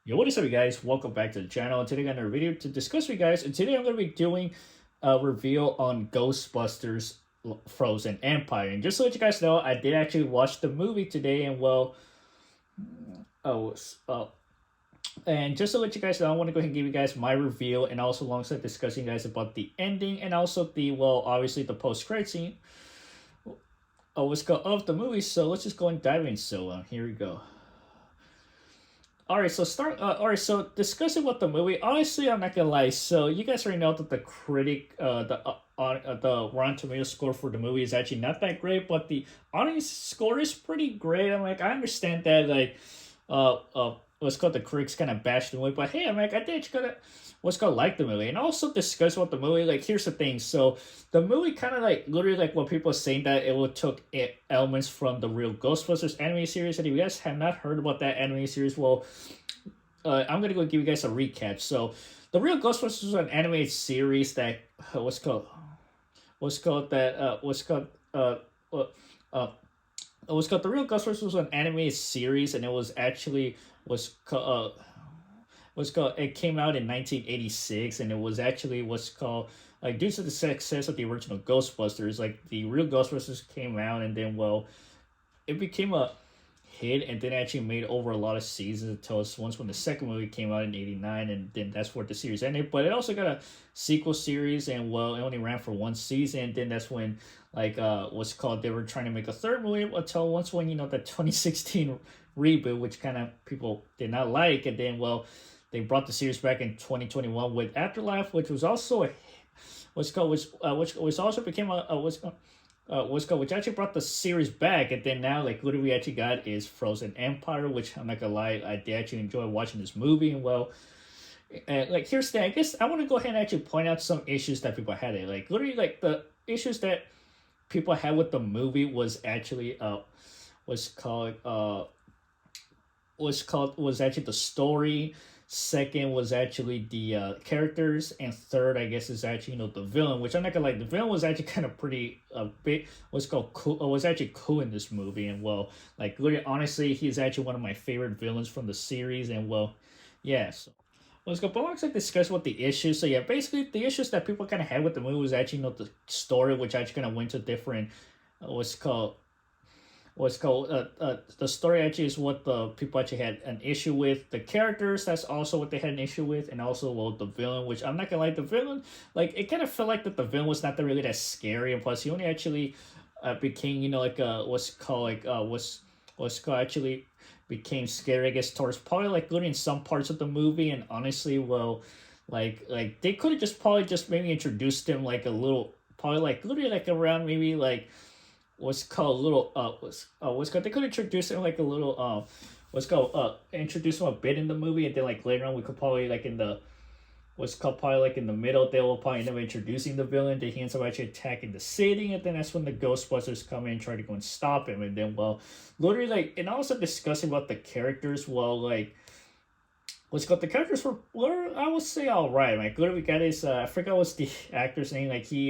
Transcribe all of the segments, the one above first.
Yo, what is up, you guys? Welcome back to the channel. Today, I got another video to discuss with you guys. And today, I'm going to be doing a reveal on Ghostbusters Frozen Empire. And just to let you guys know, I did actually watch the movie today. And well, oh, and just to let you guys know, I want to go ahead and give you guys my reveal, and also alongside discussing guys about the ending and also the obviously the post-credit scene. What's called of the movie. So let's just go and dive in. So here we go. All right, so discussing about the movie. Honestly, I'm not gonna lie. So you guys already know that the Rotten Tomatoes score for the movie is actually not that great, but the audience score is pretty great. I understand that what's called the critics kind of bashed the movie, but hey, I did actually gotta what's called like the movie, and also discuss about the movie. Like, here's the thing. So the movie kind of literally what people are saying that it will took elements from the real Ghostbusters anime series. And if you guys have not heard about that anime series, well, I'm gonna go give you guys a recap. So the real Ghostbusters was an animated series that what's called the real Ghostbusters was an animated series, and it was actually it came out in 1986, and it was actually what's called due to the success of the original Ghostbusters, like the real Ghostbusters came out, and then it became a hit, and then actually made over a lot of seasons until once when the second movie came out in '89, and then that's where the series ended. But it also got a sequel series, and it only ran for one season, and then that's when they were trying to make a third movie until once when the 2016 reboot, which kind of people did not like, and then they brought the series back in 2021 with Afterlife, which was also which also became which actually brought the series back. And then now, what we actually got is Frozen Empire, which I'm not gonna lie, I did actually enjoy watching this movie. And here's the, I guess I want to go ahead and actually point out some issues that people had. The issues that people had with the movie was actually was actually the story. Second was actually the characters, and third, I guess, is actually the villain. Which I'm not gonna lie, the villain was actually kind of pretty cool. Was actually cool in this movie, and literally, honestly, he's actually one of my favorite villains from the series, and yeah. So let's go. But let's discuss what the issues. So yeah, basically the issues that people kind of had with the movie was actually the story, which actually kind of went to different the story actually is what the people actually had an issue with. The characters, that's also what they had an issue with, and also the villain, which I'm not gonna like. The villain, it kind of felt like that the villain was not really that scary, and plus he only actually became actually became scary, I guess, towards probably literally in some parts of the movie. And honestly, they could have just probably just maybe introduced him a little, probably literally around maybe they could introduce him a little introduce him a bit in the movie, and then later on we could probably in the in the middle they will probably end up introducing the villain. Then he ends up actually attacking the city, and then that's when the Ghostbusters come in and try to go and stop him. And then literally and also discussing about the characters. The characters were I would say all right. Literally we got his I forgot what's the actor's name. I actually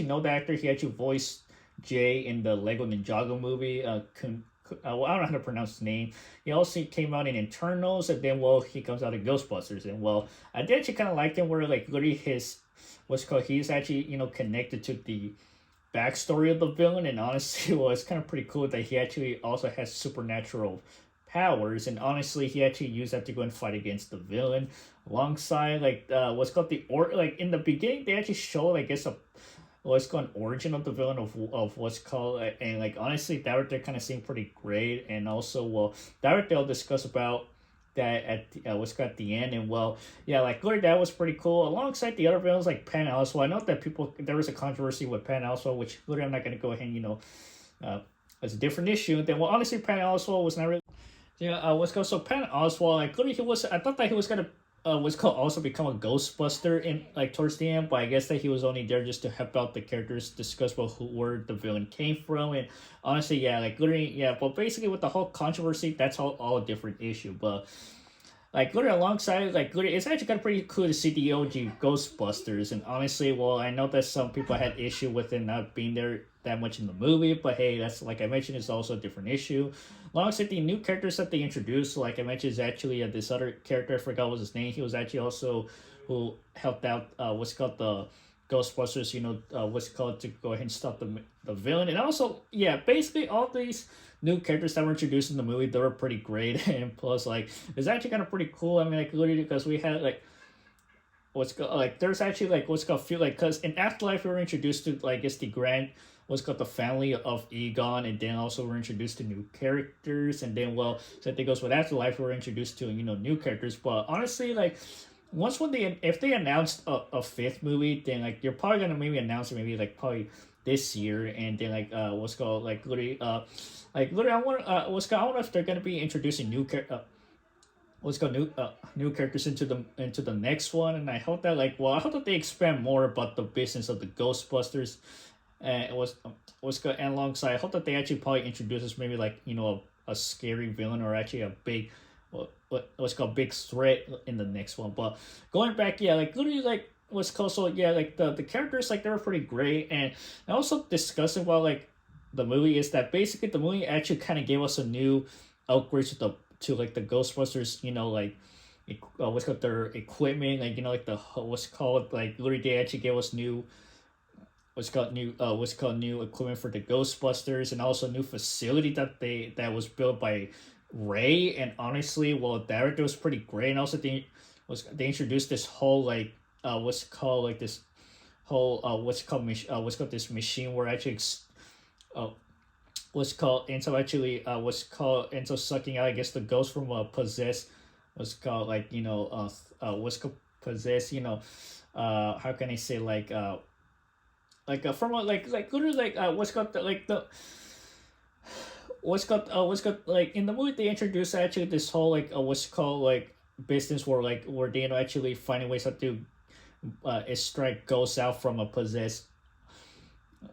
know the actor. He actually voiced Jay in the Lego Ninjago movie. I don't know how to pronounce his name. He also came out in Eternals, and then he comes out in Ghostbusters. And I did actually kind of like him, where literally his he's actually connected to the backstory of the villain. And honestly, it's kind of pretty cool that he actually also has supernatural powers, and honestly he actually used that to go and fight against the villain alongside in the beginning they actually show an origin of the villain of what's called, and honestly that right there kind of seemed pretty great. And also that right there I'll discuss about that at the end. And literally that was pretty cool alongside the other villains like Pan Oswalt. I know that there was a controversy with Pan Oswalt, which literally I'm not going to go ahead and it's a different issue. Then honestly Pan Oswalt was not really. Yeah, so Pan Oswalt, literally I thought that he was gonna also become a Ghostbuster in towards the end, but I guess that he was only there just to help out the characters, discuss about where the villain came from. And honestly, literally, but basically with the whole controversy, that's all a different issue. But like good alongside like good. It's actually kind of pretty cool to see the OG Ghostbusters. And honestly, well, I know that some people had issue with it not being there that much in the movie, but hey, that's like I mentioned, it's also a different issue. Alongside the new characters that they introduced, like I mentioned, is actually this other character. I forgot what his name. He was actually also who helped out. What's called the Ghostbusters, what's called to go ahead and stop the villain, and also yeah, basically all these new characters that were introduced in the movie, they were pretty great, and plus like it's actually kind of pretty cool. I mean, like literally because we had like what's called like there's actually like what's called feel like because in Afterlife we were introduced to like it's the grand what's called the family of Egon, and then also we're introduced to new characters, and then well, so I think goes with Afterlife we were introduced to new characters, but honestly like once when they if they announced a fifth movie, then like you're probably gonna maybe announce it maybe like probably this year, and then like what's called like literally I want what's called I don't know if they're gonna be introducing what's called new characters into the next one, and I hope that like well I hope that they expand more about the business of the Ghostbusters, and it was good, and alongside I hope that they actually probably introduce us maybe like a scary villain or actually a big what's called big threat in the next one. But going back, yeah, like literally like what's called so yeah, like the characters like they were pretty great, and also discussing about like the movie is that basically the movie actually kind of gave us a new upgrade to like the Ghostbusters, like what's called their equipment, like like the what's called like literally they actually gave us new what's called new equipment for the Ghostbusters, and also new facility that was built by Ray, and honestly, well, the director was pretty great, and also they introduced this whole like what's called like this whole what's called this machine where actually uh what's called ends up sucking out I guess the ghost from possessed what's called like what's called possessed how can I say from a like literally like what's called the what's got like in the movie they introduced actually this whole like what's called like business where they actually finding ways how to extract ghosts out from a possessed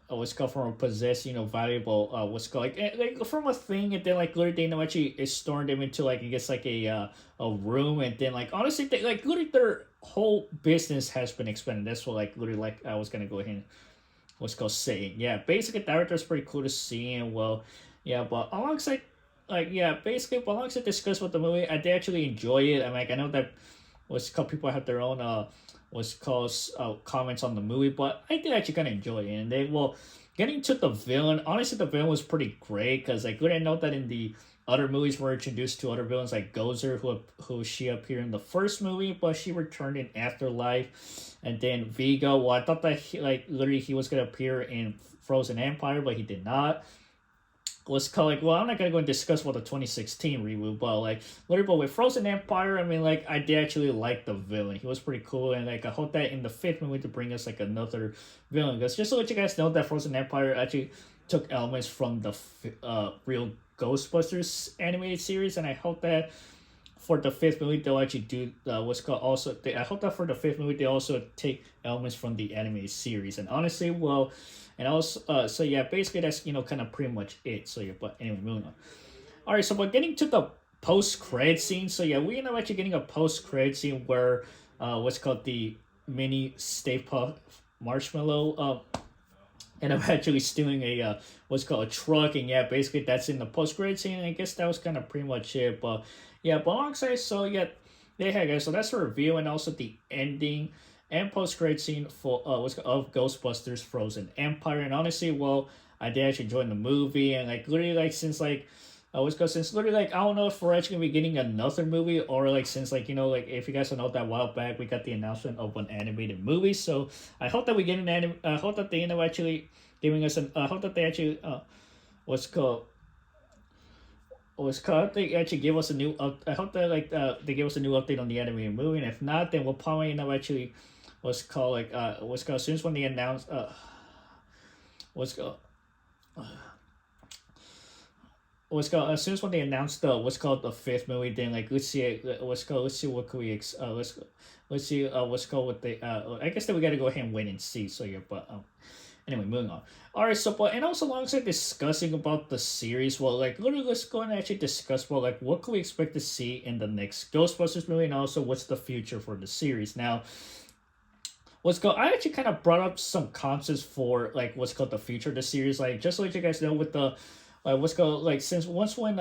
what's called from a possessed valuable what's called like from a thing, and then like literally they actually is storing them into like I guess like a room, and then like honestly they like literally their whole business has been expanded. That's what like literally like I was gonna go ahead and what's called saying yeah, basically director is pretty cool to see, and well yeah, but alongside like yeah, basically but alongside discuss with the movie, I did actually enjoy it. I'm like I know that what's called people have their own what's called comments on the movie, but I did actually kind of enjoy it. And they well getting to the villain, honestly the villain was pretty great because like we didn't know that in the other movies we're introduced to other villains like Gozer who she appeared in the first movie, but she returned in Afterlife, and then Vigo. Well, I thought that like literally he was gonna appear in Frozen Empire, but he did not. Was called like well I'm not gonna go and discuss about the 2016 reboot, but like literally but with Frozen Empire I mean like I did actually like the villain. He was pretty cool, and like I hope that in the fifth movie to bring us like another villain, because just to let you guys know that Frozen Empire actually took elements from the real Ghostbusters animated series, and I hope that for the fifth movie they'll actually do what's called also I hope that for the fifth movie they also take elements from the animated series, and honestly well and also so yeah basically that's kind of pretty much it. So yeah, but anyway, moving on. All right, so but getting to the post credit scene, so yeah we end up actually getting a post credit scene where what's called the mini Stay Puft Marshmallow and I'm actually stealing a what's called a truck, and yeah basically that's in the post credit scene, and I guess that was kind of pretty much it. But yeah, but alongside so yeah they had guys, so that's the review and also the ending and post credit scene for of Ghostbusters Frozen Empire. And honestly well I did actually enjoy the movie, and like literally like since like since literally like I don't know if we're actually gonna be getting another movie, or like since like like if you guys don't know that a while back we got the announcement of an animated movie, so I hope that we get I hope that they end up actually giving us I hope that they actually what's called they actually give us a new I hope that like they give us a new update on the animated movie, and if not then we'll probably end up actually what's called as soon as when they announce what's called as soon as when they announced the what's called the fifth movie, then like let's see let's see what could we let's see what's called what they I guess that we got to go ahead and wait and see. So yeah, but Anyway, moving on. All right, so but and also alongside discussing about the series, well, like let's go and actually discuss well, like what can we expect to see in the next Ghostbusters movie, and also what's the future for the series. Now, what's called I actually kind of brought up some concepts for like what's called the future of the series, like just to let you guys know with the what's called like since once when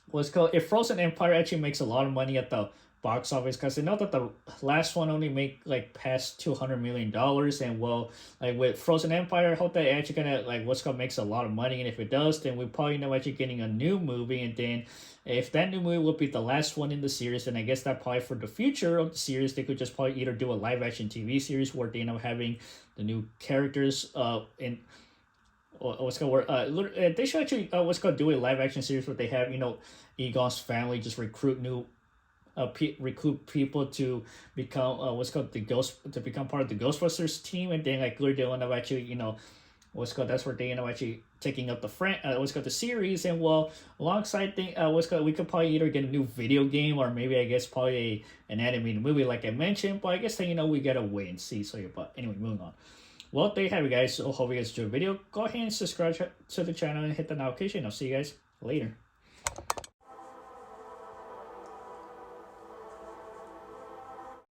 what's called if Frozen Empire actually makes a lot of money at the box office because they know that the last one only make like past $200 million, and well, like with Frozen Empire, I hope that actually gonna like what's called makes a lot of money, and if it does, then we probably know actually getting a new movie, and then if that new movie will be the last one in the series, then I guess that probably for the future of the series they could just probably either do a live action TV series where they end up having the new characters in what's called work. They should actually what's called do a live action series where they have Egon's family just recruit new recruit people to become what's called the ghost to become part of the Ghostbusters team, and then like later they end up actually what's called that's where they end up actually taking up the what's called the series, and well alongside the what's called we could probably either get a new video game or maybe I guess probably an animated movie like I mentioned, but I guess that we gotta wait and see. So yeah, but anyway, moving on. Well, there you have it, guys. So hope you guys enjoyed the video. Go ahead and subscribe to the channel and hit the notification. I'll see you guys later.